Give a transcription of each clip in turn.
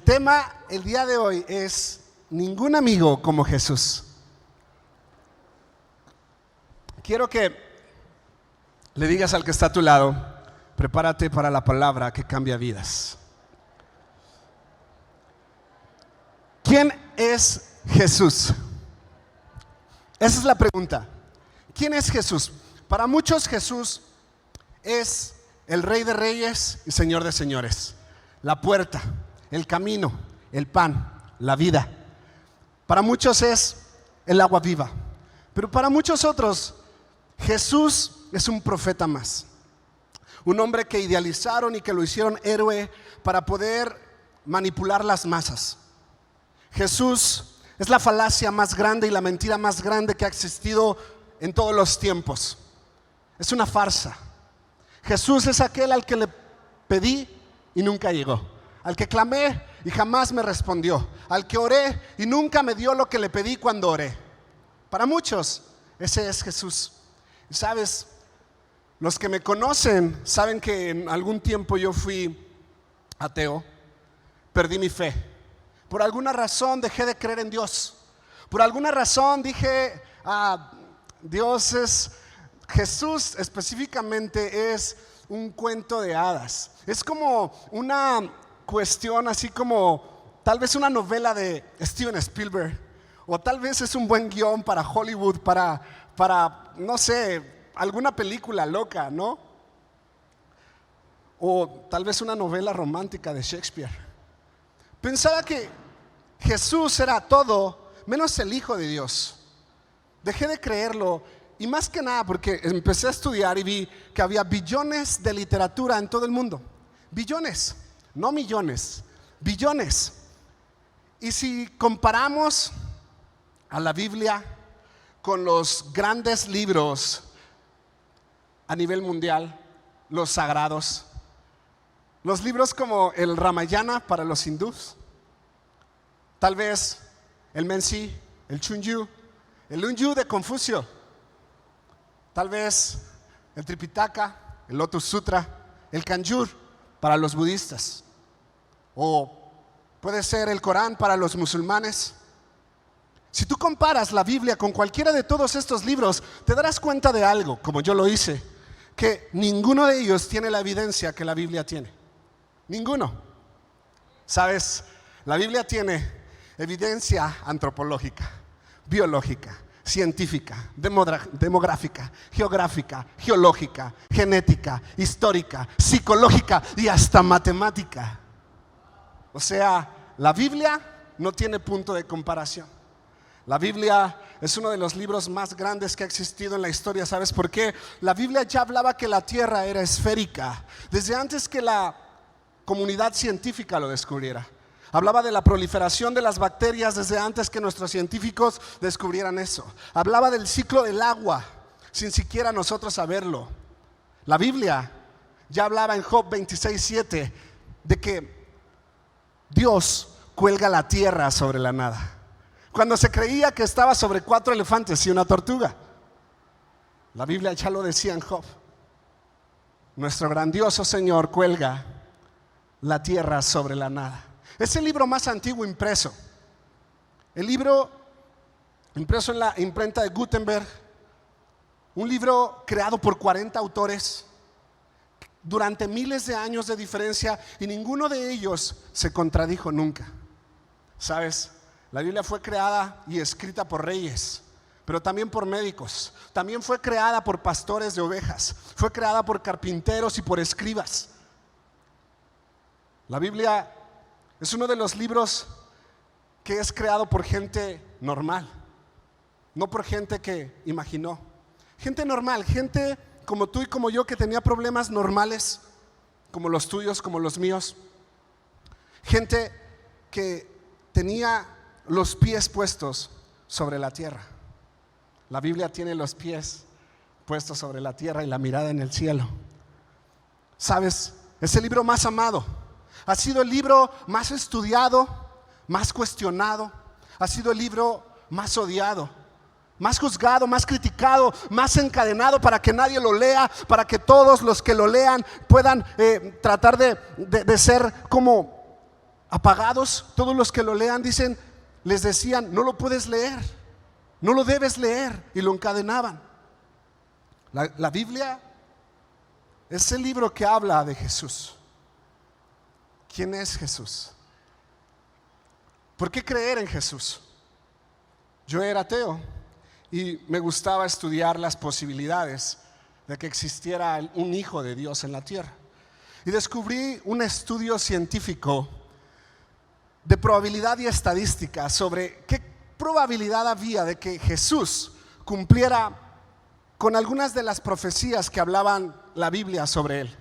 tema el día de hoy es ningún amigo como Jesús. Quiero que le digas al que está a tu lado: prepárate para la palabra que cambia vidas. ¿Quién es Jesús? Esa es la pregunta. ¿Quién es Jesús? Para muchos Jesús es el Rey de Reyes y Señor de Señores, la puerta, el camino, el pan, la vida. Para muchos es el agua viva, pero para muchos otros Jesús es un profeta más, un hombre que idealizaron y que lo hicieron héroe para poder manipular las masas. Jesús es la falacia más grande y la mentira más grande que ha existido en todos los tiempos. Es una farsa. Jesús es aquel al que le pedí y nunca llegó, al que clamé y jamás me respondió, al que oré y nunca me dio lo que le pedí cuando oré. Para muchos ese es Jesús. Y sabes, los que me conocen saben que en algún tiempo yo fui ateo, perdí mi fe. Por alguna razón dejé de creer en Dios. Por alguna razón dije, Dios es, Jesús específicamente es un cuento de hadas. Es como una cuestión así como tal vez una novela de Steven Spielberg, o tal vez es un buen guión para Hollywood, para no sé, alguna película loca, ¿no? O tal vez una novela romántica de Shakespeare. Pensaba que Jesús era todo menos el Hijo de Dios. Dejé de creerlo, y más que nada porque empecé a estudiar y vi que había billones de literatura en todo el mundo. Billones, no millones, billones. Y si comparamos a la Biblia con los grandes libros a nivel mundial, los sagrados, los libros como el Ramayana para los hindús, tal vez el Menzi, el Chunyu, el Lunyu de Confucio, tal vez el Tripitaka, el Lotus Sutra, el Kanjur para los budistas, o puede ser el Corán para los musulmanes. Si tú comparas la Biblia con cualquiera de todos estos libros, te darás cuenta de algo, como yo lo hice, que ninguno de ellos tiene la evidencia que la Biblia tiene. Ninguno. ¿Sabes? La Biblia tiene evidencia antropológica, biológica, científica, demográfica, geográfica, geológica, genética, histórica, psicológica y hasta matemática. O sea, la Biblia no tiene punto de comparación. La Biblia es uno de los libros más grandes que ha existido en la historia. ¿Sabes por qué? La Biblia ya hablaba que la tierra era esférica desde antes que la comunidad científica lo descubriera. Hablaba de la proliferación de las bacterias desde antes que nuestros científicos descubrieran eso. Hablaba del ciclo del agua sin siquiera nosotros saberlo. La Biblia ya hablaba en Job 26:7 de que Dios cuelga la tierra sobre la nada, cuando se creía que estaba sobre 4 elefantes y una tortuga. La Biblia ya lo decía en Job. Nuestro grandioso Señor cuelga la tierra sobre la nada. Es el libro más antiguo impreso. El libro impreso en la imprenta de Gutenberg. Un libro creado por 40 autores durante miles de años de diferencia, y ninguno de ellos se contradijo nunca. ¿Sabes? La Biblia fue creada y escrita por reyes, pero también por médicos. También fue creada por pastores de ovejas. Fue creada por carpinteros y por escribas. La Biblia es uno de los libros que es creado por gente normal, no por gente que imaginó. Gente normal, gente como tú y como yo, que tenía problemas normales, como los tuyos, como los míos. Gente que tenía los pies puestos sobre la tierra. La Biblia tiene los pies puestos sobre la tierra y la mirada en el cielo. ¿Sabes? Es el libro más amado. Ha sido el libro más estudiado, más cuestionado. Ha sido el libro más odiado, más juzgado, más criticado, más encadenado para que nadie lo lea, para que todos los que lo lean puedan tratar de ser como apagados. Todos los que lo lean les decían, no lo puedes leer, no lo debes leer, y lo encadenaban. La Biblia es el libro que habla de Jesús. ¿Quién es Jesús? ¿Por qué creer en Jesús? Yo era ateo y me gustaba estudiar las posibilidades de que existiera un hijo de Dios en la tierra. Y descubrí un estudio científico de probabilidad y estadística sobre qué probabilidad había de que Jesús cumpliera con algunas de las profecías que hablaban la Biblia sobre él.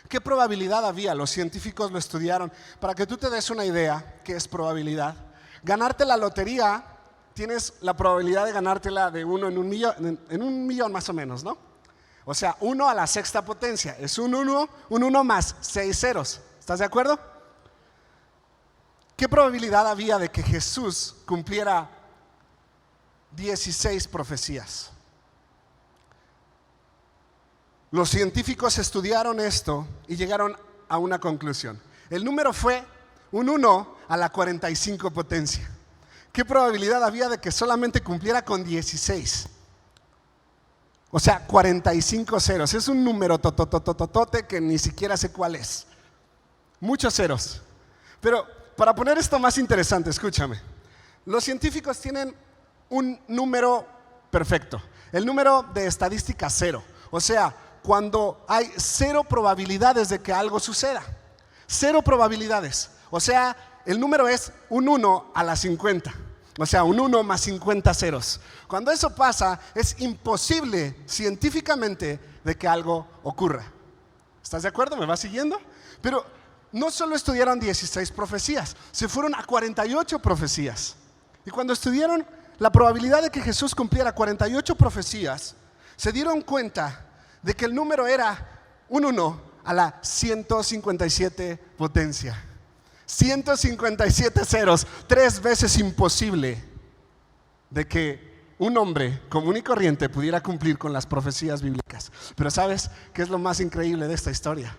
¿Qué probabilidad había? Los científicos lo estudiaron. Para que tú te des una idea, ¿qué es probabilidad? Ganarte la lotería, tienes la probabilidad de ganártela de 1 en 1 millón más o menos, ¿no? O sea, 1 a la sexta potencia, es un 1 más 6 ceros. ¿Estás de acuerdo? ¿Qué probabilidad había de que Jesús cumpliera 16 profecías? Los científicos estudiaron esto y llegaron a una conclusión. El número fue un 1 a la 45 potencia. ¿Qué probabilidad había de que solamente cumpliera con 16? O sea, 45 ceros. Es un número tototototote que ni siquiera sé cuál es. Muchos ceros. Pero para poner esto más interesante, escúchame. Los científicos tienen un número perfecto. El número de estadística 0. O sea, cuando hay 0 probabilidades de que algo suceda. 0 probabilidades. O sea, el número es un 1 a la 50. O sea, un 1 más 50 ceros. Cuando eso pasa, es imposible científicamente de que algo ocurra. ¿Estás de acuerdo? ¿Me vas siguiendo? Pero no solo estudiaron 16 profecías, se fueron a 48 profecías. Y cuando estudiaron la probabilidad de que Jesús cumpliera 48 profecías, se dieron cuenta de que el número era un 1 a la 157 potencia. 157 ceros, 3 veces imposible de que un hombre común y corriente pudiera cumplir con las profecías bíblicas. Pero ¿sabes qué es lo más increíble de esta historia?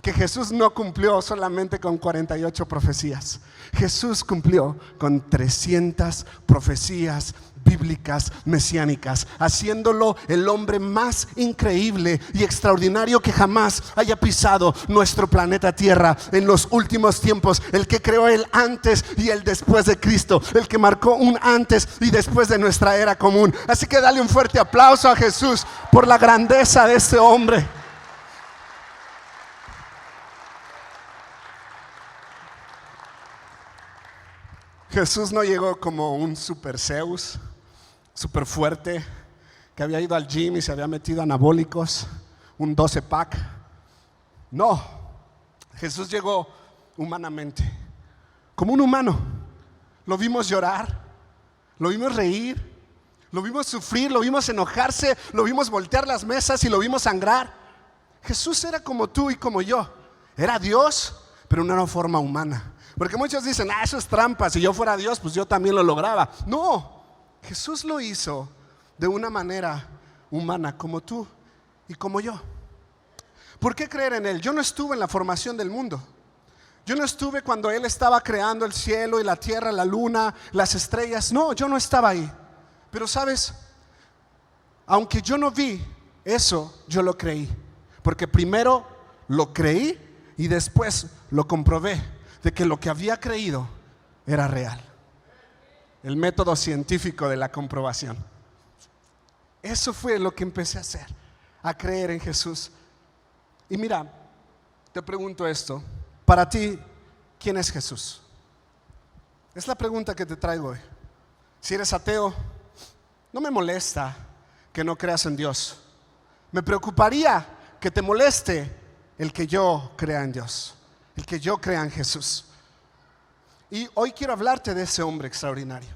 Que Jesús no cumplió solamente con 48 profecías. Jesús cumplió con 300 profecías bíblicas mesiánicas, haciéndolo el hombre más increíble y extraordinario que jamás haya pisado nuestro planeta Tierra en los últimos tiempos, el que creó el antes y el después de Cristo, el que marcó un antes y después de nuestra era común. Así que dale un fuerte aplauso a Jesús por la grandeza de este hombre. Jesús no llegó como un super Zeus, super fuerte, que había ido al gym y se había metido anabólicos, un 12-pack. No, Jesús llegó humanamente, como un humano. Lo vimos llorar, lo vimos reír, lo vimos sufrir, lo vimos enojarse, lo vimos voltear las mesas y lo vimos sangrar. Jesús era como tú y como yo. Era Dios, pero en una forma humana. Porque muchos dicen, eso es trampa, si yo fuera Dios, pues yo también lo lograba. No, Jesús lo hizo de una manera humana, como tú y como yo. ¿Por qué creer en Él? Yo no estuve en la formación del mundo. Yo no estuve cuando Él estaba creando el cielo y la tierra, la luna, las estrellas. No, yo no estaba ahí. Pero sabes, aunque yo no vi eso, yo lo creí. Porque primero lo creí y después lo comprobé de que lo que había creído era real. El método científico de la comprobación. Eso fue lo que empecé a hacer, a creer en Jesús. Y mira, te pregunto esto, para ti, ¿quién es Jesús? Es la pregunta que te traigo hoy. Si eres ateo, no me molesta que no creas en Dios. Me preocuparía que te moleste el que yo crea en Dios, el que yo crea en Jesús. Y hoy quiero hablarte de ese hombre extraordinario.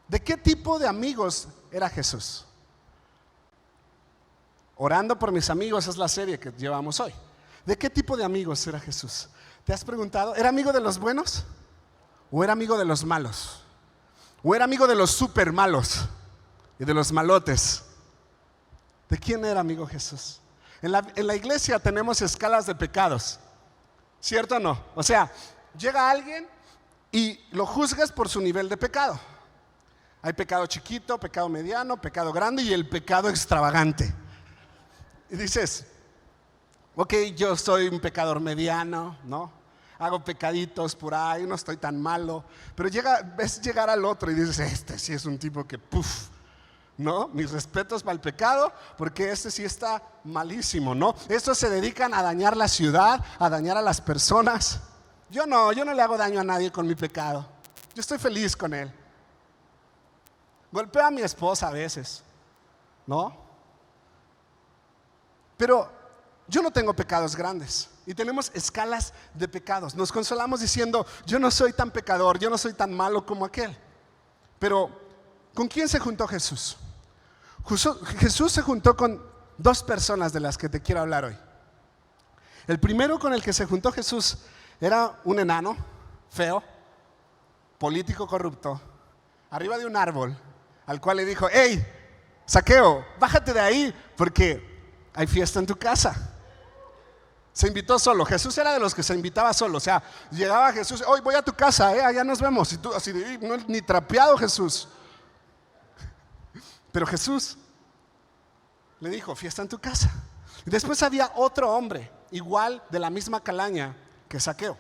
¿De qué tipo de amigos era Jesús? Orando por mis amigos es la serie que llevamos hoy. ¿De qué tipo de amigos era Jesús? ¿Te has preguntado? ¿Era amigo de los buenos? ¿O era amigo de los malos? ¿O era amigo de los super malos y de los malotes? ¿De quién era amigo Jesús? En la iglesia tenemos escalas de pecados, ¿cierto o no? O sea, llega alguien y lo juzgas por su nivel de pecado. Hay pecado chiquito, pecado mediano, pecado grande y el pecado extravagante. Y dices, ok, yo soy un pecador mediano, ¿no? Hago pecaditos por ahí, no estoy tan malo. Pero ves llegar al otro y dices, este sí es un tipo que, ¿no? Mis respetos para el pecado, porque este sí está malísimo, ¿no? Estos se dedican a dañar la ciudad, a dañar a las personas. Yo no le hago daño a nadie con mi pecado. Yo estoy feliz con él. Golpeo a mi esposa a veces, ¿no? Pero yo no tengo pecados grandes y tenemos escalas de pecados. Nos consolamos diciendo, yo no soy tan pecador, yo no soy tan malo como aquel. Pero, ¿con quién se juntó Jesús? Jesús se juntó con dos personas de las que te quiero hablar hoy. El primero con el que se juntó Jesús era un enano, feo, político corrupto, arriba de un árbol, al cual le dijo, hey, Zaqueo, bájate de ahí porque hay fiesta en tu casa. Se invitó solo. Jesús era de los que se invitaba solo. O sea, llegaba Jesús, hoy voy a tu casa, allá nos vemos. Y tú así, no, ni trapeado Jesús. Pero Jesús le dijo, fiesta en tu casa. Y después había otro hombre, igual de la misma calaña que Zaqueo,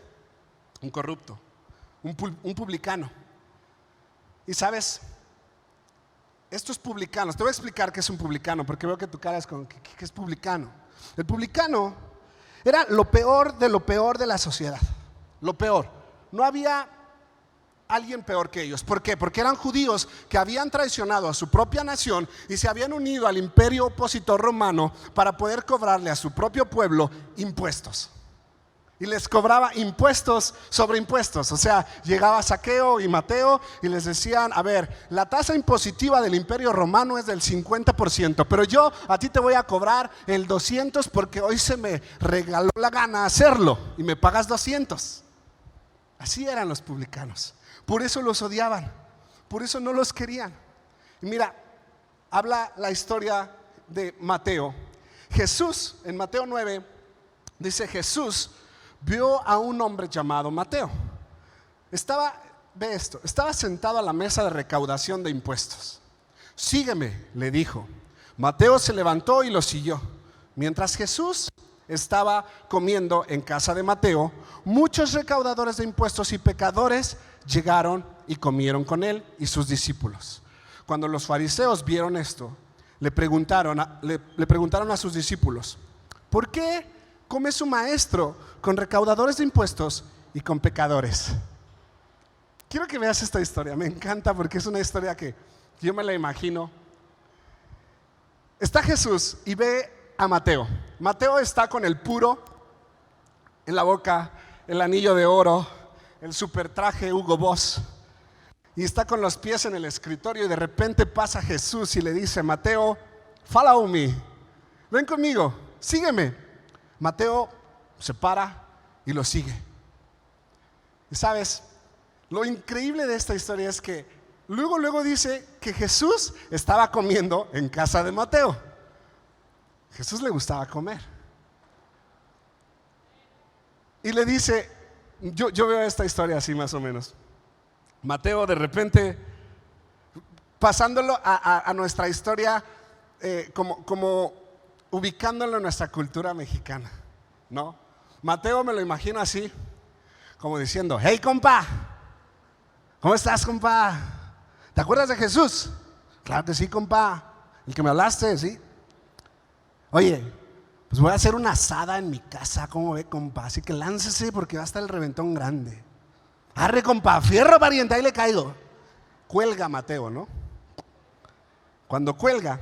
un corrupto, un publicano. Y sabes, estos publicanos, te voy a explicar qué es un publicano, porque veo que tu cara es con ¿qué es publicano? El publicano era lo peor de la sociedad. Lo peor. No había alguien peor que ellos. ¿Por qué? Porque eran judíos que habían traicionado a su propia nación y se habían unido al imperio opositor romano para poder cobrarle a su propio pueblo impuestos. Y les cobraba impuestos sobre impuestos. O sea, llegaba Zaqueo y Mateo y les decían, a ver, la tasa impositiva del imperio romano es del 50%, pero yo a ti te voy a cobrar el 200 porque hoy se me regaló la gana hacerlo y me pagas 200. Así eran los publicanos. Por eso los odiaban, por eso no los querían. Y mira, habla la historia de Mateo. Jesús, en Mateo 9, dice Jesús vio a un hombre llamado Mateo. Estaba sentado a la mesa de recaudación de impuestos. Sígueme, le dijo. Mateo se levantó y lo siguió. Mientras Jesús estaba comiendo en casa de Mateo, muchos recaudadores de impuestos y pecadores llegaron y comieron con él y sus discípulos. Cuando los fariseos vieron esto, le preguntaron a sus discípulos, ¿por qué come su maestro con recaudadores de impuestos y con pecadores? Quiero que veas esta historia, me encanta porque es una historia que yo me la imagino. Está Jesús y ve a Mateo. Mateo está con el puro en la boca, el anillo de oro, el super traje Hugo Boss, y está con los pies en el escritorio y de repente pasa Jesús y le dice, Mateo, follow me, ven conmigo, sígueme. Mateo se para y lo sigue. Y sabes, lo increíble de esta historia es que luego dice que Jesús estaba comiendo en casa de Mateo. Jesús le gustaba comer. Y le dice, yo veo esta historia así más o menos. Mateo de repente, pasándolo a nuestra historia, como ubicándolo en nuestra cultura mexicana, ¿no? Mateo me lo imagino así, como diciendo, hey compa, ¿cómo estás compa? ¿Te acuerdas de Jesús? Claro que sí compa, el que me hablaste, sí. Oye, pues voy a hacer una asada en mi casa, ¿cómo ve compa? Así que láncese porque va a estar el reventón grande. Arre compa, fierro pariente, ahí le caigo. Cuelga Mateo, ¿no? Cuando cuelga,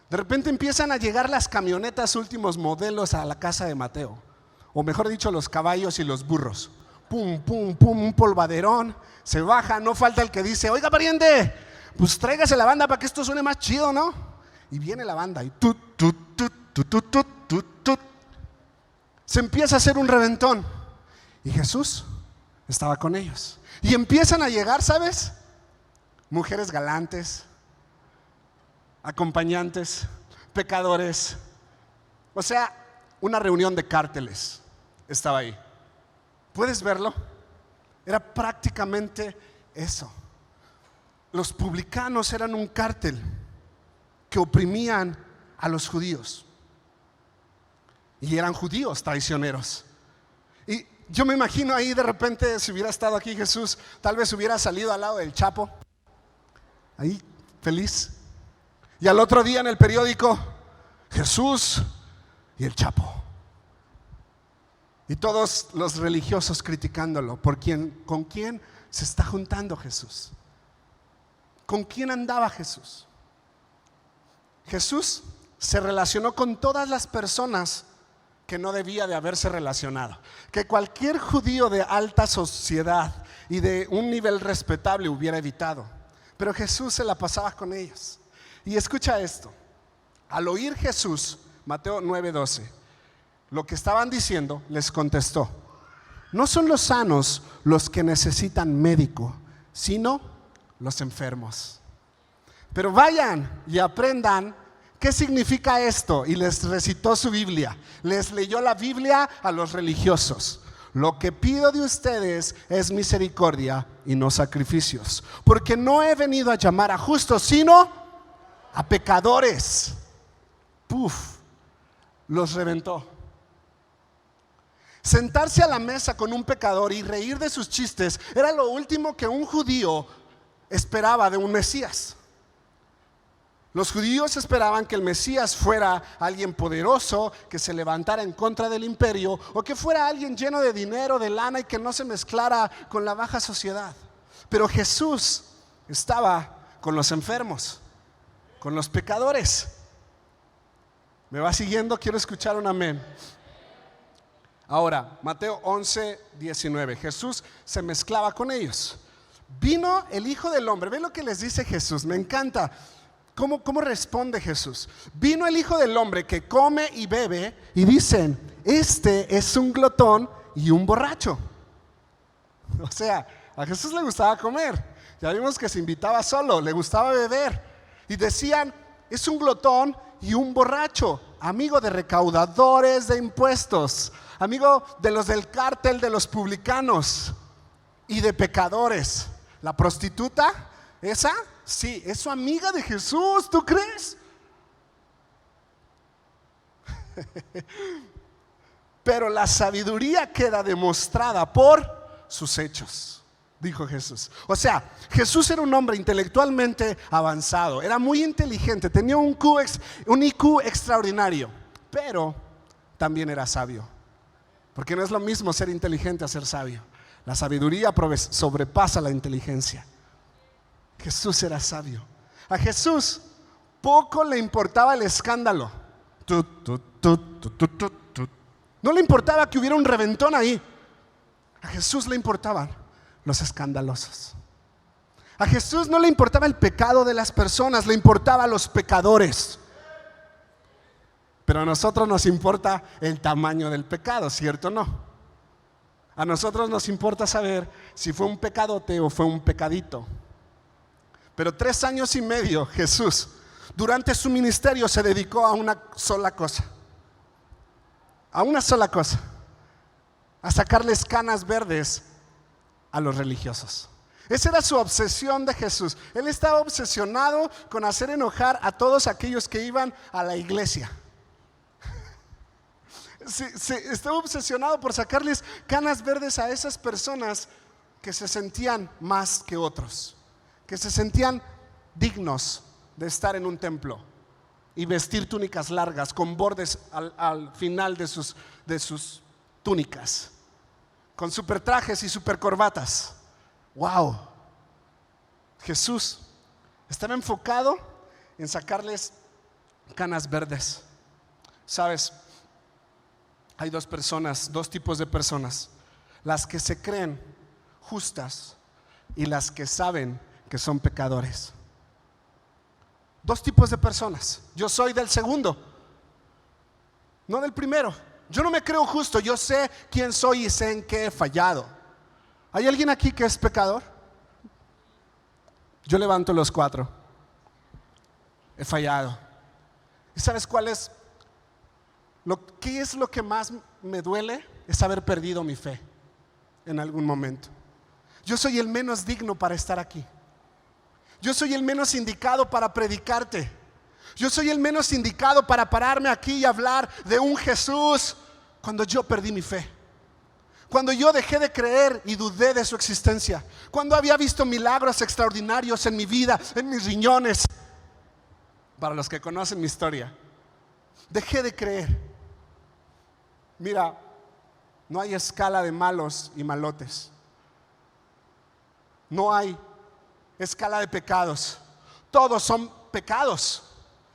de repente empiezan a llegar las camionetas últimos modelos a la casa de Mateo. O mejor dicho, los caballos y los burros. Pum, pum, pum, un polvaderón. Se baja, no falta el que dice, oiga pariente, pues tráigase la banda para que esto suene más chido, ¿no? Y viene la banda y tut. Se empieza a hacer un reventón. Y Jesús estaba con ellos. Y empiezan a llegar, ¿sabes? Mujeres galantes, acompañantes, pecadores. O sea, una reunión de cárteles estaba ahí. ¿Puedes verlo? Era prácticamente eso. Los publicanos eran un cártel que oprimían a los judíos. Y eran judíos traicioneros. Y yo me imagino ahí de repente, si hubiera estado aquí Jesús, tal vez hubiera salido al lado del Chapo, ahí feliz. Y al otro día en el periódico, Jesús y el Chapo. Y todos los religiosos criticándolo ¿con quién se está juntando Jesús? ¿Con quién andaba Jesús? Jesús se relacionó con todas las personas que no debía de haberse relacionado, que cualquier judío de alta sociedad y de un nivel respetable hubiera evitado. Pero Jesús se la pasaba con ellos. Y escucha esto: al oír Jesús, Mateo 9:12, lo que estaban diciendo, les contestó: no son los sanos los que necesitan médico, sino los enfermos. Pero vayan y aprendan qué significa esto. Y les recitó su Biblia, les leyó la Biblia a los religiosos. Lo que pido de ustedes es misericordia y no sacrificios, porque no he venido a llamar a justos, sino a pecadores. Puf, los reventó. Sentarse a la mesa con un pecador y reír de sus chistes era lo último que un judío esperaba de un Mesías. Los judíos esperaban que el Mesías fuera alguien poderoso, que se levantara en contra del imperio, o que fuera alguien lleno de dinero, de lana, y que no se mezclara con la baja sociedad. Pero Jesús estaba con los enfermos, con los pecadores. ¿Me va siguiendo? Quiero escuchar un amén. Ahora, Mateo 11:19, Jesús se mezclaba con ellos. Vino el Hijo del Hombre. ¿Ven lo que les dice Jesús? Me encanta cómo responde Jesús. Vino el Hijo del Hombre que come y bebe, y dicen: este es un glotón y un borracho. O sea, a Jesús le gustaba comer. Ya vimos que se invitaba solo, le gustaba beber. Y decían: es un glotón y un borracho, amigo de recaudadores de impuestos, amigo de los del cártel de los publicanos y de pecadores. La prostituta, esa, sí, es su amiga de Jesús, ¿tú crees? Pero la sabiduría queda demostrada por sus hechos, dijo Jesús. O sea, Jesús era un hombre intelectualmente avanzado, era muy inteligente, tenía un IQ extraordinario, pero también era sabio. Porque no es lo mismo ser inteligente a ser sabio. La sabiduría sobrepasa la inteligencia. Jesús era sabio. A Jesús poco le importaba el escándalo. No le importaba que hubiera un reventón ahí. A Jesús le importaban los escandalosos. A Jesús no le importaba el pecado de las personas, le importaba a los pecadores. Pero a nosotros nos importa el tamaño del pecado, ¿cierto o no? A nosotros nos importa saber si fue un pecadote o fue un pecadito. Pero 3 años y medio Jesús, durante su ministerio, se dedicó a una sola cosa. A una sola cosa: a sacarles canas verdes a los religiosos. Esa era su obsesión de Jesús. Él estaba obsesionado con hacer enojar a todos aquellos que iban a la iglesia. Estaba obsesionado por sacarles canas verdes a esas personas que se sentían más que otros, que se sentían dignos de estar en un templo y vestir túnicas largas con bordes al final de sus túnicas, con super trajes y super corbatas. Wow. Jesús estaba enfocado en sacarles canas verdes. ¿Sabes? Hay dos tipos de personas: las que se creen justas y las que saben que son pecadores. 2 tipos de personas. Yo soy del segundo, no del primero. Yo no me creo justo, yo sé quién soy y sé en qué he fallado. ¿Hay alguien aquí que es pecador? Yo levanto los 4. He fallado. ¿Y sabes cuál es? ¿Qué es lo que más me duele? Es haber perdido mi fe en algún momento. Yo soy el menos digno para estar aquí. Yo soy el menos indicado para predicarte. Yo soy el menos indicado para pararme aquí y hablar de un Jesús cuando yo perdí mi fe. Cuando yo dejé de creer y dudé de su existencia. Cuando había visto milagros extraordinarios en mi vida, en mis riñones. Para los que conocen mi historia, dejé de creer. Mira, no hay escala de malos y malotes. No hay escala de pecados. Todos son pecados.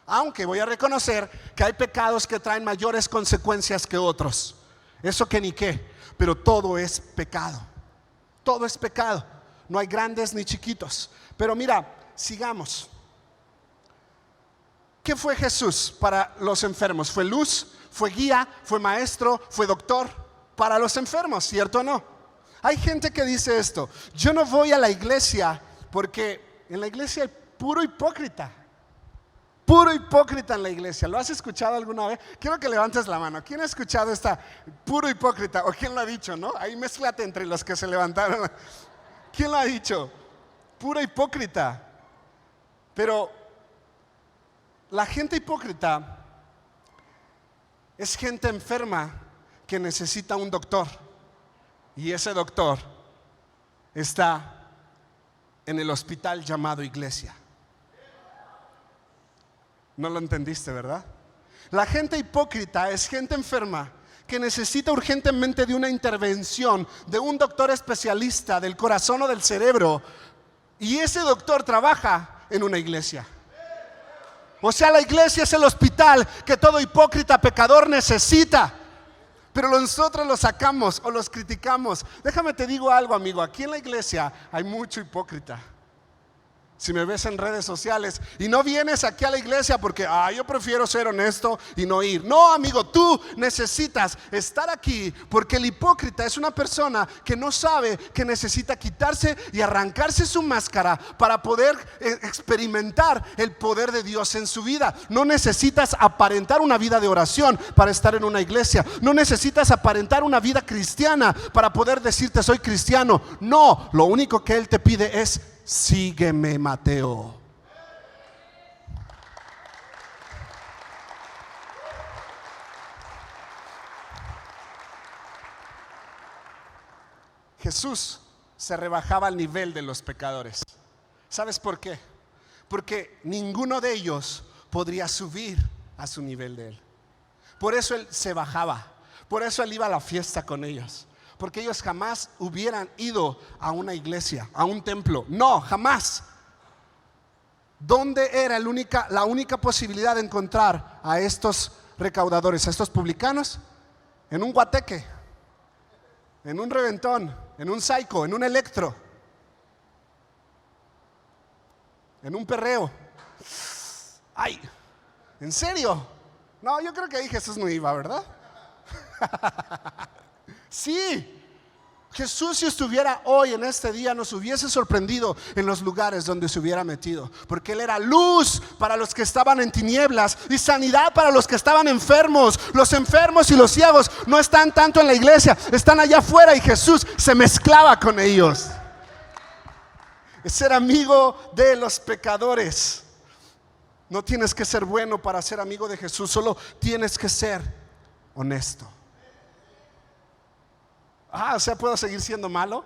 Aunque voy a reconocer que hay pecados que traen mayores consecuencias que otros. Eso que ni qué. Pero todo es pecado. Todo es pecado. No hay grandes ni chiquitos. Pero mira, sigamos. ¿Qué fue Jesús para los enfermos? ¿Fue luz? ¿Fue guía? ¿Fue maestro? ¿Fue doctor? Para los enfermos, ¿cierto o no? Hay gente que dice esto: yo no voy a la iglesia porque en la iglesia hay puro hipócrita. Puro hipócrita en la iglesia. ¿Lo has escuchado alguna vez? Quiero que levantes la mano. ¿Quién ha escuchado esta puro hipócrita? ¿O quién lo ha dicho, no? Ahí mézclate entre los que se levantaron. ¿Quién lo ha dicho? Puro hipócrita. Pero la gente hipócrita es gente enferma que necesita un doctor. Y ese doctor está en el hospital llamado iglesia. No lo entendiste, ¿verdad? La gente hipócrita es gente enferma que necesita urgentemente de una intervención de un doctor especialista del corazón o del cerebro. Y ese doctor trabaja en una iglesia. O sea, la iglesia es el hospital que todo hipócrita pecador necesita. Pero nosotros los sacamos o los criticamos. Déjame te digo algo, amigo. Aquí en la iglesia hay mucho hipócrita. Si me ves en redes sociales y no vienes aquí a la iglesia porque yo prefiero ser honesto y no ir. No, amigo, tú necesitas estar aquí porque el hipócrita es una persona que no sabe que necesita quitarse y arrancarse su máscara para poder experimentar el poder de Dios en su vida. No necesitas aparentar una vida de oración para estar en una iglesia. No necesitas aparentar una vida cristiana para poder decirte soy cristiano. No, lo único que Él te pide es: sígueme, Mateo. Jesús se rebajaba al nivel de los pecadores. ¿Sabes por qué? Porque ninguno de ellos podría subir a su nivel de Él. Por eso Él se bajaba. Por eso Él iba a la fiesta con ellos. Porque ellos jamás hubieran ido a una iglesia, a un templo. No, jamás. ¿Dónde era la única posibilidad de encontrar a estos recaudadores, a estos publicanos? En un guateque, en un reventón, en un psycho, en un electro, en un perreo. Ay, ¿en serio? No, yo creo que ahí Jesús no iba, ¿verdad? Sí. Jesús, si estuviera hoy en este día, nos hubiese sorprendido en los lugares donde se hubiera metido, porque Él era luz para los que estaban en tinieblas y sanidad para los que estaban enfermos. Los enfermos y los ciegos no están tanto en la iglesia, están allá afuera, y Jesús se mezclaba con ellos. Es ser amigo de los pecadores. No tienes que ser bueno para ser amigo de Jesús, solo tienes que ser honesto. O sea, ¿puedo seguir siendo malo?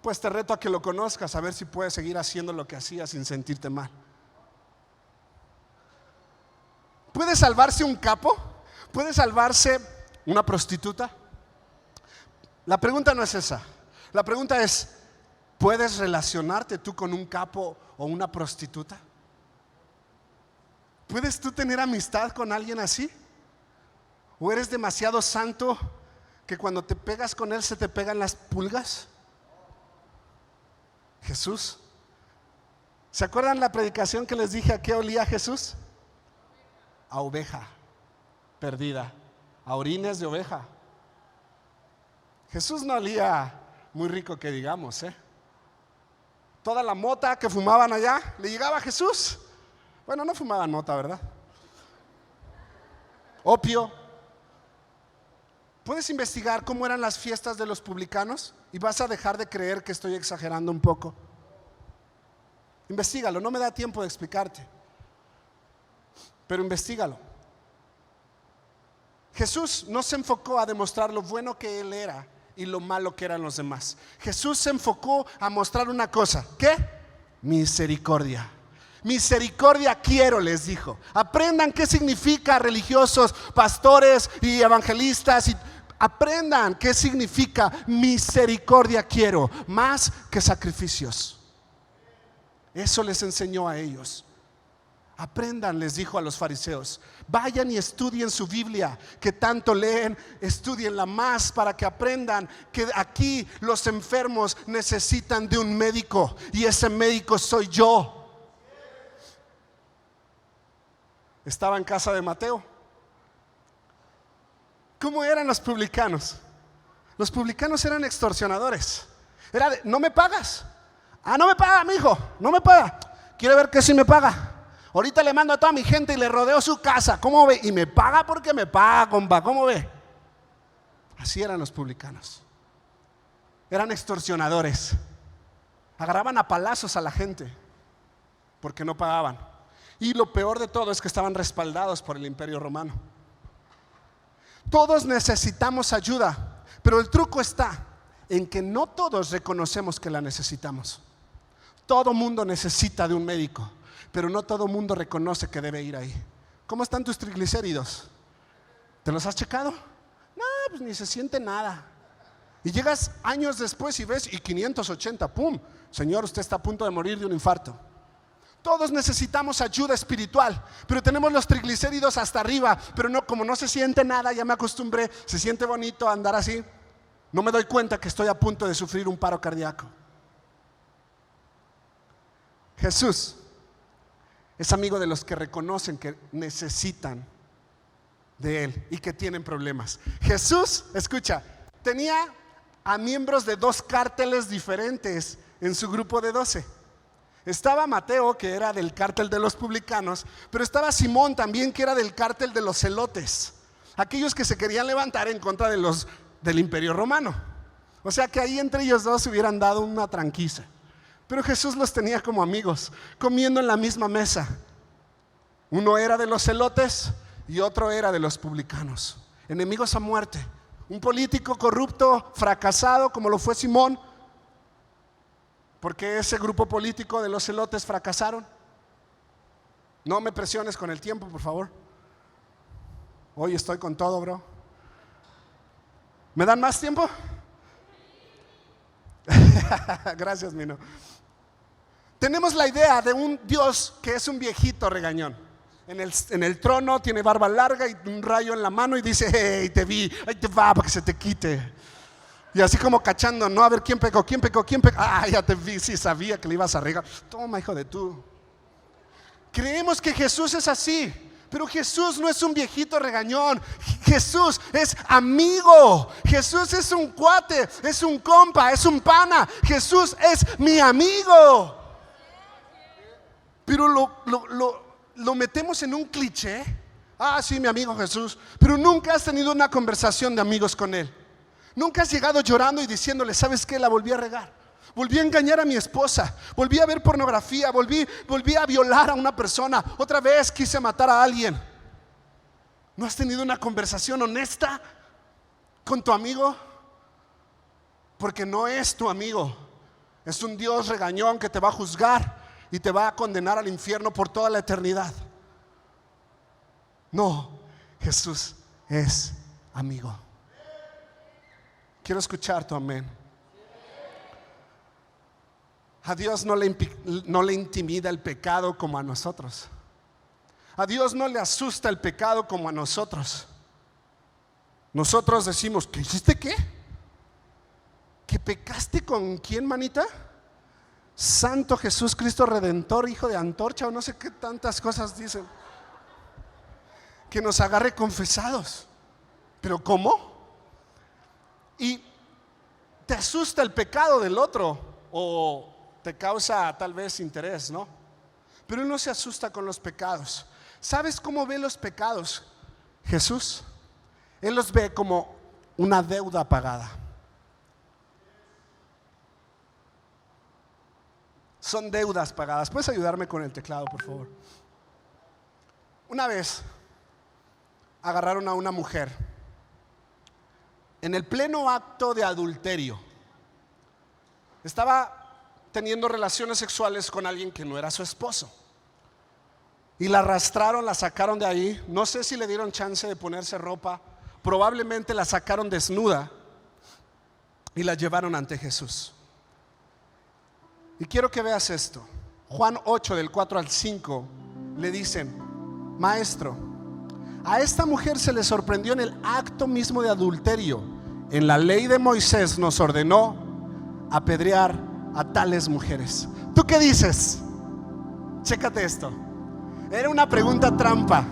Pues te reto a que lo conozcas, a ver si puedes seguir haciendo lo que hacías sin sentirte mal. ¿Puede salvarse un capo? ¿Puede salvarse una prostituta? La pregunta no es esa. La pregunta es: ¿puedes relacionarte tú con un capo o una prostituta? ¿Puedes tú tener amistad con alguien así? ¿O eres demasiado santo que cuando te pegas con él se te pegan las pulgas? Jesús, ¿se acuerdan la predicación que les dije a qué olía Jesús? A oveja perdida, a orines de oveja. Jesús no olía muy rico que digamos, Toda la mota que fumaban allá le llegaba a Jesús. Bueno, no fumaban mota, ¿verdad? Opio. ¿Puedes investigar cómo eran las fiestas de los publicanos? Y vas a dejar de creer que estoy exagerando un poco. Investígalo, no me da tiempo de explicarte, pero investígalo. Jesús no se enfocó a demostrar lo bueno que Él era y lo malo que eran los demás. Jesús se enfocó a mostrar una cosa. ¿Qué? Misericordia. Misericordia quiero, les dijo. Aprendan qué significa, religiosos, pastores y evangelistas, y aprendan qué significa misericordia quiero, más que sacrificios. Eso les enseñó a ellos. Aprendan, les dijo a los fariseos, vayan y estudien su Biblia, que tanto leen, estudienla más para que aprendan que aquí los enfermos necesitan de un médico, y ese médico soy yo. Estaba en casa de Mateo. ¿Cómo eran los publicanos? Los publicanos eran extorsionadores. Era de, ¿no me pagas? Ah, no me paga, mijo, no me paga. Quiere ver que sí me paga. Ahorita le mando a toda mi gente y le rodeo su casa. ¿Cómo ve? Y me paga porque me paga, compa. ¿Cómo ve? Así eran los publicanos. Eran extorsionadores. Agarraban a palazos a la gente porque no pagaban. Y lo peor de todo es que estaban respaldados por el Imperio Romano. Todos necesitamos ayuda, pero el truco está en que no todos reconocemos que la necesitamos. Todo mundo necesita de un médico, pero no todo mundo reconoce que debe ir ahí. ¿Cómo están tus triglicéridos? ¿Te los has checado? No, pues ni se siente nada. Y llegas años después y ves, y 580, ¡pum! Señor, usted está a punto de morir de un infarto. Todos necesitamos ayuda espiritual, pero tenemos los triglicéridos hasta arriba, pero no, como no se siente nada, ya me acostumbré, se siente bonito andar así, no me doy cuenta que estoy a punto de sufrir un paro cardíaco. Jesús es amigo de los que reconocen que necesitan de Él y que tienen problemas. Jesús, escucha, tenía a miembros de 2 cárteles diferentes en su grupo de 12. Estaba Mateo, que era del cártel de los publicanos, pero estaba Simón también, que era del cártel de los celotes, aquellos que se querían levantar en contra del Imperio Romano. O sea que ahí entre ellos dos se hubieran dado una tranquiza. Pero Jesús los tenía como amigos, comiendo en la misma mesa. Uno era de los celotes y otro era de los publicanos, enemigos a muerte. Un político corrupto, fracasado como lo fue Simón. ¿Por qué ese grupo político de los celotes fracasaron? No me presiones con el tiempo, por favor. Hoy estoy con todo, bro. ¿Me dan más tiempo? Gracias, Mino. Tenemos la idea de un Dios que es un viejito regañón. En el trono tiene barba larga y un rayo en la mano y dice, hey, te vi, ahí te va para que se te quite. Y así como cachando, no, a ver quién pecó. Ah, ya te vi, sí sabía que le ibas a regar. Toma, hijo de tú. Creemos que Jesús es así, pero Jesús no es un viejito regañón. Jesús es amigo. Jesús es un cuate, es un compa, es un pana. Jesús es mi amigo. Pero lo metemos en un cliché. Ah, sí, mi amigo Jesús. Pero nunca has tenido una conversación de amigos con Él. Nunca has llegado llorando y diciéndole, ¿sabes qué? La volví a regar. Volví a engañar a mi esposa. Volví a ver pornografía. Volví a violar a una persona. Otra vez quise matar a alguien. ¿No has tenido una conversación honesta con tu amigo? Porque no es tu amigo. Es un Dios regañón que te va a juzgar y te va a condenar al infierno por toda la eternidad. No, Jesús es amigo. Quiero escuchar tu amén. A Dios no le intimida el pecado como a nosotros. A Dios no le asusta el pecado como a nosotros. Nosotros decimos, ¿qué hiciste qué? ¿Que pecaste con quién, manita? Santo Jesús Cristo Redentor, hijo de antorcha, o no sé qué tantas cosas dicen. Que nos agarre confesados. ¿Pero cómo? Y te asusta el pecado del otro o te causa tal vez interés, ¿no? Pero Él no se asusta con los pecados. ¿Sabes cómo ve los pecados Jesús? Él los ve como una deuda pagada. Son deudas pagadas. ¿Puedes ayudarme con el teclado, por favor? Una vez agarraron a una mujer en el pleno acto de adulterio. Estaba teniendo relaciones sexuales con alguien que no era su esposo. Y la arrastraron, la sacaron de ahí. No sé si le dieron chance de ponerse ropa. Probablemente la sacaron desnuda y la llevaron ante Jesús. Y quiero que veas esto. Juan 8 del 4 al 5 le dicen: Maestro, a esta mujer se le sorprendió en el acto mismo de adulterio. En la ley de Moisés nos ordenó apedrear a tales mujeres. ¿Tú qué dices? Chécate esto. Era una pregunta trampa.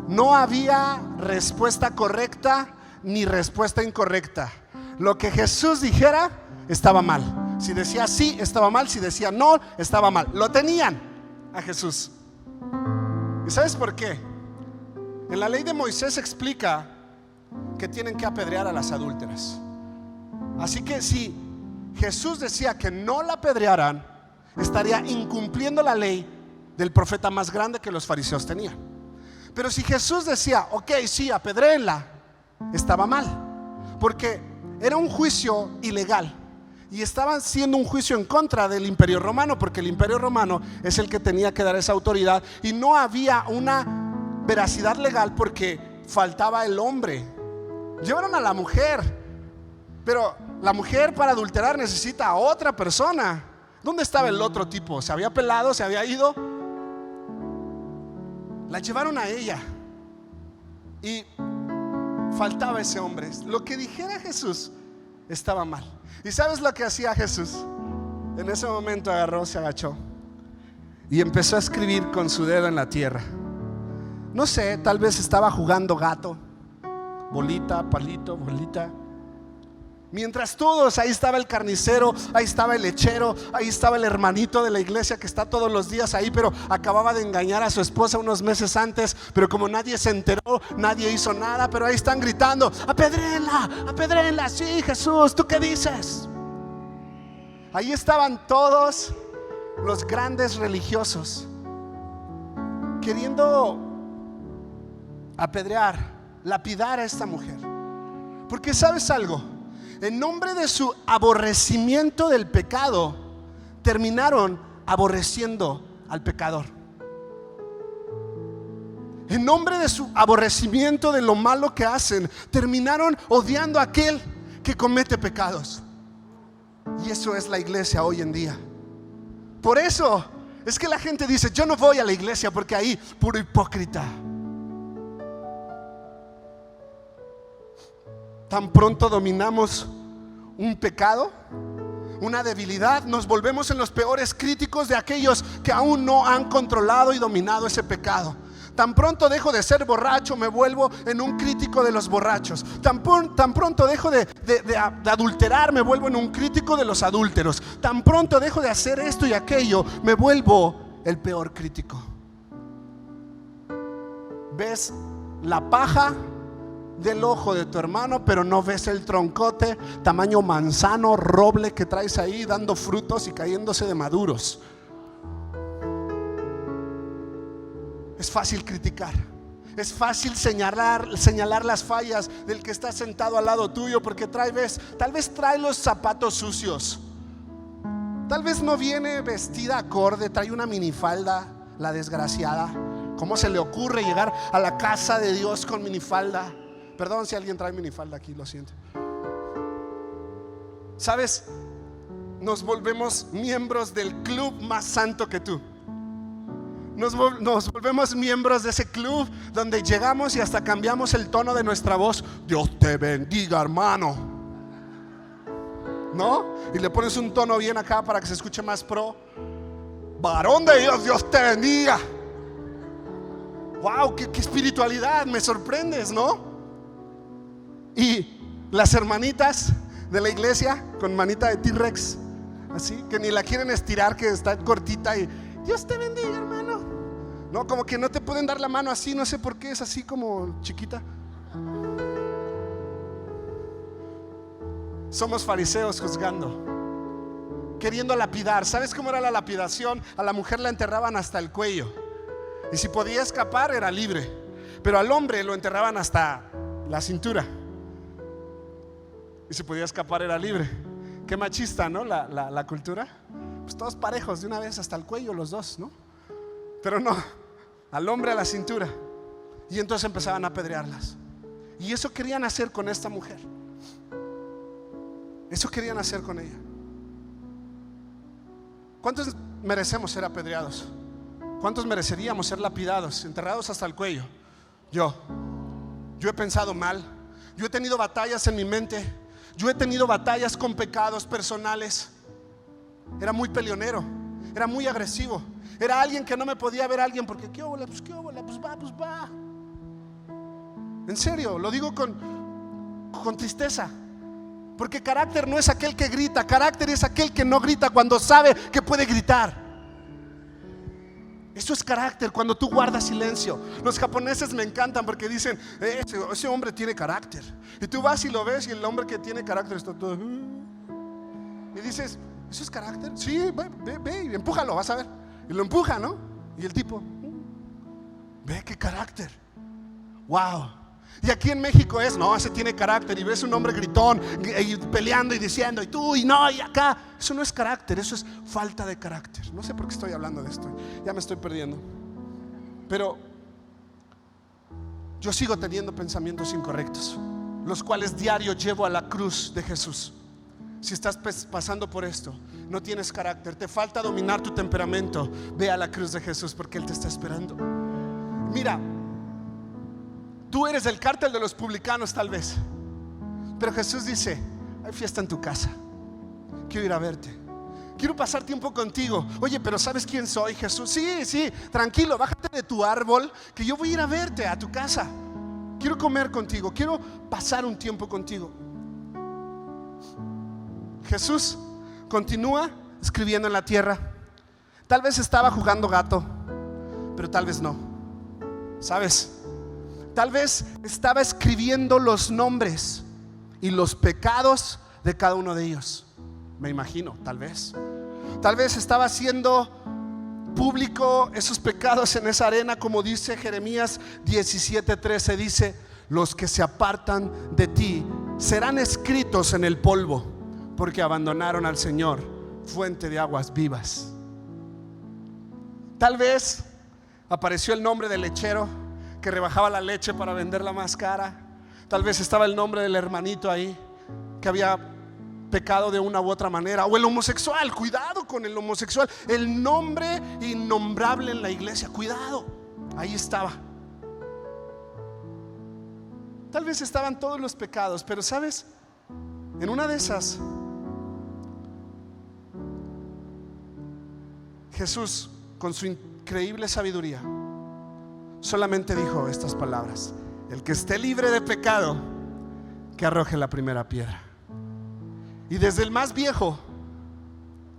No había respuesta correcta ni respuesta incorrecta. Lo que Jesús dijera estaba mal. Si decía sí, estaba mal. Si decía no, estaba mal. Lo tenían a Jesús. ¿Y sabes por qué? En la ley de Moisés explica que tienen que apedrear a las adúlteras. Así que si Jesús decía que no la apedrearan, estaría incumpliendo la ley del profeta más grande que los fariseos tenían. Pero si Jesús decía, ok, sí, apedréenla, estaba mal, porque era un juicio ilegal y estaban haciendo un juicio en contra del Imperio Romano, porque el Imperio Romano es el que tenía que dar esa autoridad, y no había una veracidad legal porque faltaba el hombre. Llevaron a la mujer, pero la mujer para adulterar necesita a otra persona. ¿Dónde estaba el otro tipo? ¿Se había pelado? ¿Se había ido? La llevaron a ella y faltaba ese hombre. Lo que dijera Jesús estaba mal. ¿Y sabes lo que hacía Jesús? En ese momento agarró, se agachó y empezó a escribir con su dedo en la tierra. No sé, tal vez estaba jugando gato, bolita, palito, bolita. Mientras todos, ahí estaba el carnicero, ahí estaba el lechero, ahí estaba el hermanito de la iglesia que está todos los días ahí, pero acababa de engañar a su esposa unos meses antes. Pero como nadie se enteró, nadie hizo nada, pero ahí están gritando: apedréenla, apedréenla. Sí, Jesús, ¿tú qué dices? Ahí estaban todos los grandes religiosos queriendo apedrear, lapidar a esta mujer. Porque ¿sabes algo? En nombre de su aborrecimiento del pecado, terminaron aborreciendo al pecador. En nombre de su aborrecimiento de lo malo que hacen, terminaron odiando a aquel que comete pecados. Y eso es la iglesia hoy en día. Por eso es que la gente dice: yo no voy a la iglesia porque ahí puro hipócrita. Tan pronto dominamos un pecado, una debilidad, nos volvemos en los peores críticos de aquellos que aún no han controlado y dominado ese pecado. Tan pronto dejo de ser borracho, me vuelvo en un crítico de los borrachos. Tan pronto dejo de adulterar, me vuelvo en un crítico de los adúlteros. Tan pronto dejo de hacer esto y aquello, me vuelvo el peor crítico. ¿Ves la paja del ojo de tu hermano, pero no ves el troncote tamaño manzano, roble que traes ahí dando frutos y cayéndose de maduros? Es fácil criticar, es fácil señalar las fallas del que está sentado al lado tuyo, porque tal vez trae los zapatos sucios, tal vez no viene vestida acorde, trae una minifalda, la desgraciada. ¿Cómo se le ocurre llegar a la casa de Dios con minifalda? Perdón si alguien trae minifalda aquí, lo siento. ¿Sabes? Nos volvemos miembros del club más santo que tú. Nos volvemos miembros de ese club donde llegamos y hasta cambiamos el tono de nuestra voz. Dios te bendiga, hermano, ¿no? Y le pones un tono bien acá para que se escuche más pro. Varón de Dios, Dios te bendiga. Wow, qué espiritualidad, me sorprendes, ¿no? Y las hermanitas de la iglesia con manita de T-Rex, así, que ni la quieren estirar, que está cortita, y Dios te bendiga, hermano. No, como que no te pueden dar la mano así, no sé por qué, es así como chiquita. Somos fariseos juzgando, queriendo lapidar. ¿Sabes cómo era la lapidación? A la mujer la enterraban hasta el cuello, y si podía escapar era libre, pero al hombre lo enterraban hasta la cintura, y si podía escapar era libre. Qué machista, ¿no? La cultura. Pues todos parejos de una vez hasta el cuello los dos, ¿no? Pero no, al hombre a la cintura. Y entonces empezaban a apedrearlas. Y eso querían hacer con esta mujer. Eso querían hacer con ella. ¿Cuántos merecemos ser apedreados? ¿Cuántos mereceríamos ser lapidados, enterrados hasta el cuello? Yo he pensado mal. Yo he tenido batallas en mi mente. Yo he tenido batallas con pecados personales. Era muy peleonero, era muy agresivo. Era alguien que no me podía ver a alguien porque qué óbola, pues va. En serio, lo digo con tristeza. Porque carácter no es aquel que grita, carácter es aquel que no grita cuando sabe que puede gritar. Eso es carácter, cuando tú guardas silencio. Los japoneses me encantan porque dicen, ese hombre tiene carácter. Y tú vas y lo ves y el hombre que tiene carácter está todo y dices, ¿eso es carácter? Sí, ve y empújalo, vas a ver. Y lo empuja, ¿no? Y el tipo, ve qué carácter. Wow. Y aquí en México no, ese tiene carácter. Y ves un hombre gritón y peleando y diciendo, y tú, y no, y acá. Eso no es carácter, eso es falta de carácter. No sé por qué estoy hablando de esto, ya me estoy perdiendo. Pero yo sigo teniendo pensamientos incorrectos, los cuales diario llevo a la cruz de Jesús. Si estás pasando por esto, no tienes carácter, te falta dominar tu temperamento, ve a la cruz de Jesús porque Él te está esperando. Mira, tú eres del cártel de los publicanos tal vez, pero Jesús dice, hay fiesta en tu casa, quiero ir a verte, quiero pasar tiempo contigo. Oye, pero ¿sabes quién soy, Jesús? Sí, tranquilo, bájate de tu árbol, que yo voy a ir a verte a tu casa. Quiero comer contigo, quiero pasar un tiempo contigo. Jesús continúa escribiendo en la tierra. Tal vez estaba jugando gato, pero tal vez no. ¿Sabes? Tal vez estaba escribiendo los nombres y los pecados de cada uno de ellos. Me imagino, tal vez. Tal vez estaba haciendo público esos pecados en esa arena, como dice Jeremías 17:13. Dice, los que se apartan de ti serán escritos en el polvo, porque abandonaron al Señor, fuente de aguas vivas. Tal vez apareció el nombre del lechero que rebajaba la leche para venderla más cara. Tal vez estaba el nombre del hermanito ahí que había pecado de una u otra manera. O el homosexual, cuidado con el homosexual, el nombre innombrable en la iglesia, cuidado, ahí estaba. Tal vez estaban todos los pecados, pero ¿sabes? En una de esas, Jesús, con su increíble sabiduría, solamente dijo estas palabras: el que esté libre de pecado, que arroje la primera piedra. Y desde el más viejo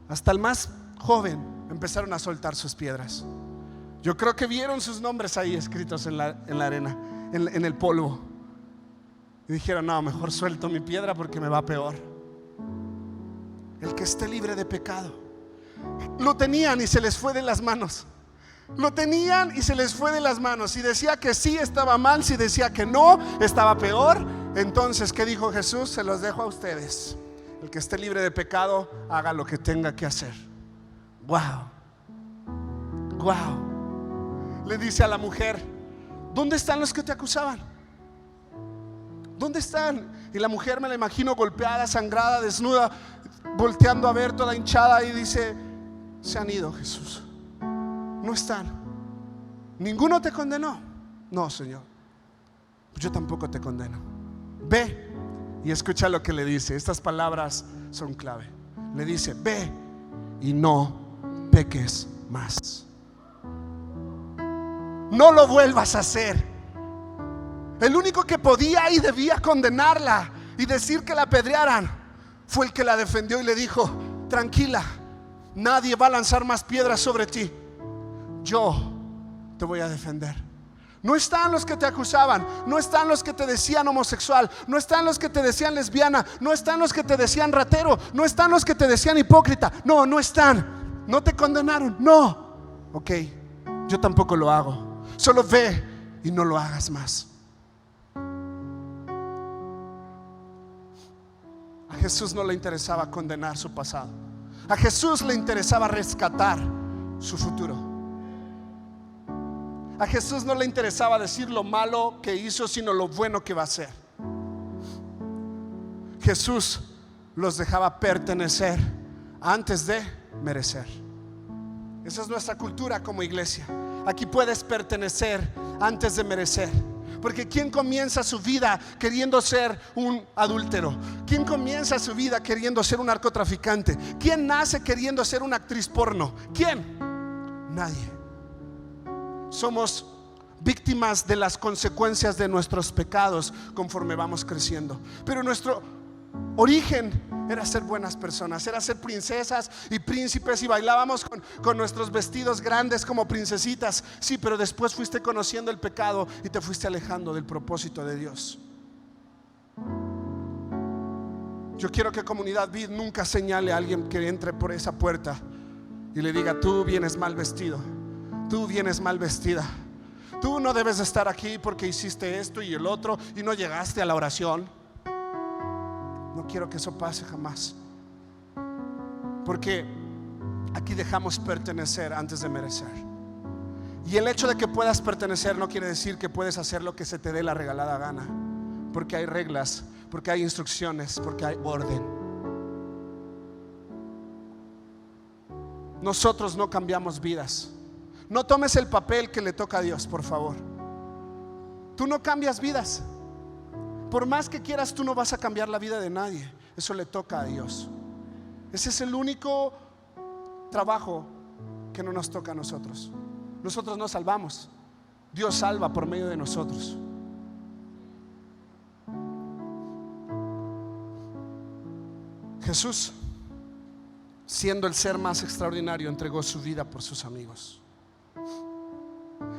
hasta el más joven empezaron a soltar sus piedras. Yo creo que vieron sus nombres ahí escritos en la arena, en el polvo, y dijeron, no, mejor suelto mi piedra porque me va peor. El que esté libre de pecado. Lo tenían y se les fue de las manos. Lo tenían y se les fue de las manos. Si decía que sí, estaba mal. Si decía que no, estaba peor. Entonces, ¿qué dijo Jesús? Se los dejo a ustedes. El que esté libre de pecado, haga lo que tenga que hacer. Wow. Le dice a la mujer, ¿dónde están los que te acusaban? ¿Dónde están? Y la mujer, me la imagino golpeada, sangrada, desnuda, volteando a ver, toda hinchada, y dice, se han ido, Jesús. No están. ¿Ninguno te condenó? No, Señor. Yo tampoco te condeno. Ve y escucha lo que le dice. Estas palabras son clave. Le dice, ve y no peques más. No lo vuelvas a hacer. El único que podía y debía condenarla y decir que la apedrearan fue el que la defendió y le dijo, tranquila, nadie va a lanzar más piedras sobre ti. Yo te voy a defender. No están los que te acusaban, no están los que te decían homosexual, no están los que te decían lesbiana, no están los que te decían ratero, no están los que te decían hipócrita. No, no están. No te condenaron, no. Ok, yo tampoco lo hago. Solo ve y no lo hagas más. A Jesús no le interesaba condenar su pasado. A Jesús le interesaba rescatar su futuro. A Jesús no le interesaba decir lo malo que hizo, sino lo bueno que va a hacer. Jesús los dejaba pertenecer antes de merecer. Esa es nuestra cultura como iglesia. Aquí puedes pertenecer antes de merecer. Porque ¿quién comienza su vida queriendo ser un adúltero? ¿Quién comienza su vida queriendo ser un narcotraficante? ¿Quién nace queriendo ser una actriz porno? ¿Quién? Nadie. Somos víctimas de las consecuencias de nuestros pecados conforme vamos creciendo. Pero nuestro origen era ser buenas personas, era ser princesas y príncipes, y bailábamos con nuestros vestidos grandes como princesitas. Sí, pero después fuiste conociendo el pecado y te fuiste alejando del propósito de Dios. Yo quiero que Comunidad Vid nunca señale a alguien que entre por esa puerta y le diga: tú vienes mal vestido, tú vienes mal vestida, tú no debes de estar aquí porque hiciste esto y el otro y no llegaste a la oración. No quiero que eso pase jamás, porque aquí dejamos pertenecer antes de merecer. Y el hecho de que puedas pertenecer no quiere decir que puedes hacer lo que se te dé la regalada gana, porque hay reglas, porque hay instrucciones, porque hay orden. Nosotros no cambiamos vidas. No tomes el papel que le toca a Dios, por favor. Tú no cambias vidas. Por más que quieras, tú no vas a cambiar la vida de nadie. Eso le toca a Dios. Ese es el único trabajo que no nos toca a nosotros. Nosotros no salvamos, Dios salva por medio de nosotros. Jesús, siendo el ser más extraordinario, entregó su vida por sus amigos.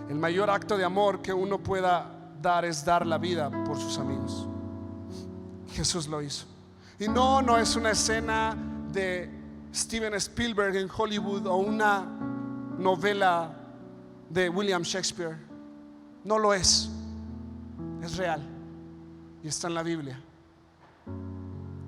El mayor acto de amor que uno pueda dar es dar la vida por sus amigos. Jesús lo hizo. Y no es una escena de Steven Spielberg en Hollywood o una novela de William Shakespeare. No lo es. Es real y está en la Biblia.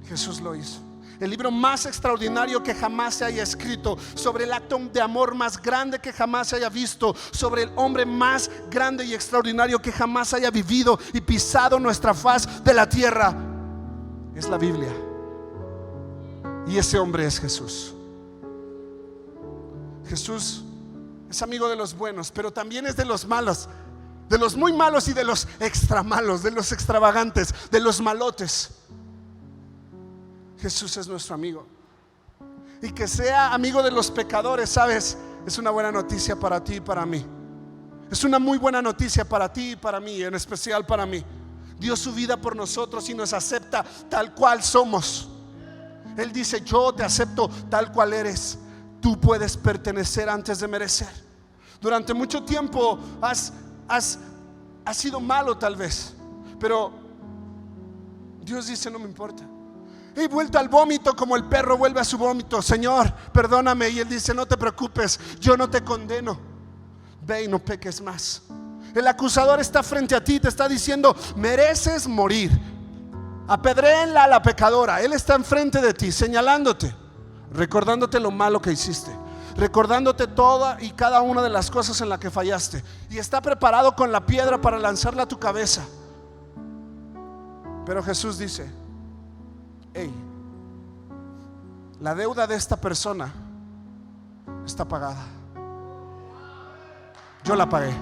Jesús lo hizo. El libro más extraordinario que jamás se haya escrito, sobre el acto de amor más grande que jamás se haya visto, sobre el hombre más grande y extraordinario que jamás haya vivido y pisado nuestra faz de la tierra, es la Biblia. Y ese hombre es Jesús. Jesús es amigo de los buenos, pero también es de los malos, de los muy malos y de los extra malos, de los extravagantes, de los malotes. Jesús es nuestro amigo. Y que sea amigo de los pecadores, ¿sabes? Es una buena noticia para ti y para mí. Es una muy buena noticia para ti y para mí, en especial para mí. Dio su vida por nosotros y nos acepta tal cual somos. Él dice: yo te acepto tal cual eres. Tú puedes pertenecer antes de merecer. Durante mucho tiempo has sido malo tal vez, pero Dios dice: no me importa. He vuelto al vómito como el perro vuelve a su vómito. Señor, perdóname. Y Él dice: no te preocupes, yo no te condeno. Ve y no peques más. El acusador está frente a ti, te está diciendo: mereces morir. Apedréenla a la pecadora. Él está enfrente de ti, señalándote, recordándote lo malo que hiciste, recordándote toda y cada una de las cosas en las que fallaste, y está preparado con la piedra para lanzarla a tu cabeza. Pero Jesús dice: hey, la deuda de esta persona está pagada. Yo la pagué.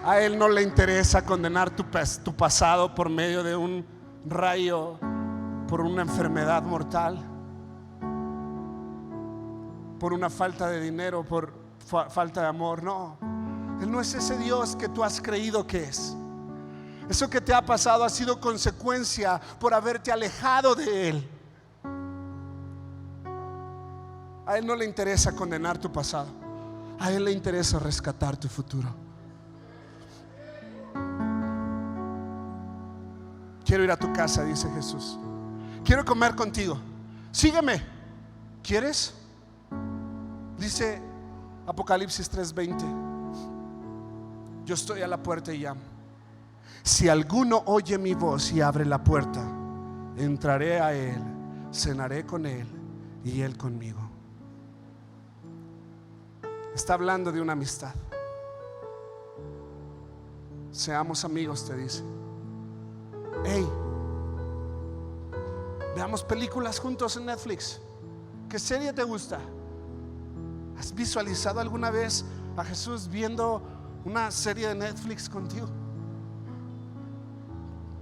A Él no le interesa condenar tu pasado por medio de un rayo, por una enfermedad mortal, por una falta de dinero, por falta de amor. No, Él no es ese Dios que tú has creído que es. Eso que te ha pasado ha sido consecuencia por haberte alejado de Él. A Él no le interesa condenar tu pasado, a Él le interesa rescatar tu futuro. Quiero ir a tu casa, dice Jesús. Quiero comer contigo. Sígueme. ¿Quieres? Dice Apocalipsis 3:20. Yo estoy a la puerta y llamo. Si alguno oye mi voz y abre la puerta, entraré a él, cenaré con él y él conmigo. Está hablando de una amistad. Seamos amigos, te dice. Hey, veamos películas juntos en Netflix. ¿Qué serie te gusta? ¿Has visualizado alguna vez a Jesús viendo una serie de Netflix contigo?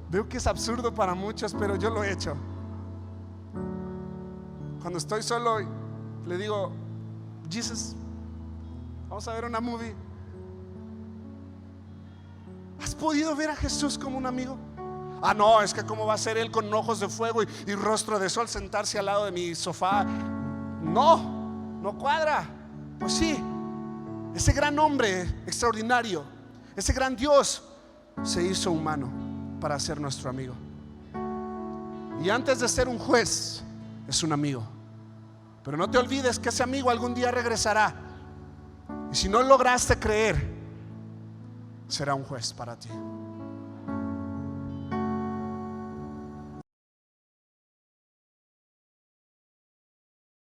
Veo que es absurdo para muchos, pero yo lo he hecho. Cuando estoy solo, le digo: Jesus, vamos a ver una movie. ¿Has podido ver a Jesús como un amigo? Ah, no, es que cómo va a ser Él con ojos de fuego y rostro de sol sentarse al lado de mi sofá. No cuadra. Pues sí, ese gran hombre extraordinario, ese gran Dios se hizo humano para ser nuestro amigo. Y antes de ser un juez, es un amigo. Pero no te olvides que ese amigo algún día regresará. Y si no lograste creer, será un juez para ti.